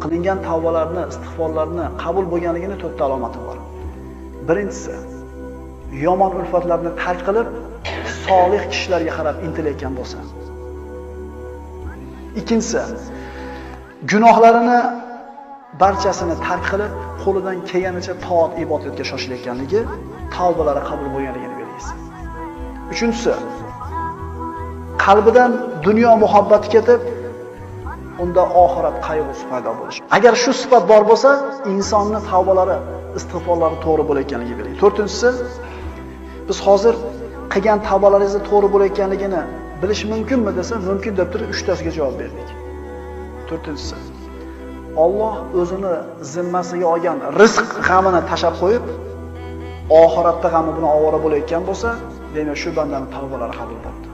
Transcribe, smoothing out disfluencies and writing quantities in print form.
qilingan tavbalarni, istig'forlarni qabul bo'lganligini to'rtta alomati bor. Birinchisi, yomon ulfatlarni tark qilib, solih kishilarga qarab intilayotgan bo'lsa. Ikkinchisi, gunohlarini barchasini tark qilib, qo'lidan kelganicha toat ibodatga shoshilayotganligi, tavbalari qabul bo'lganligini belgisi. Uchinchisi, qalbidan dunyo muhabbati ketib, unda oxirat qayg'usi paydo bo'lishi. Agar shu sifat bor bo'lsa, insonning tavbalari, istig'forlari to'g'ri bo'layotganligi belgi. To'rtinchisi, biz hozir qilgan tavbalaringizni to'g'ri bo'layotganligini bilish mumkinmi desa, mumkin deb turib 3 tasiga javob berdik. To'rtinchisi, Alloh o'zini zimmasiga olgan rizq g'amini tashab qo'yib, oxiratda g'ami bilan ovora bo'layotgan bo'lsa, demak shu bandaning tavbalari qabul bo'ldi.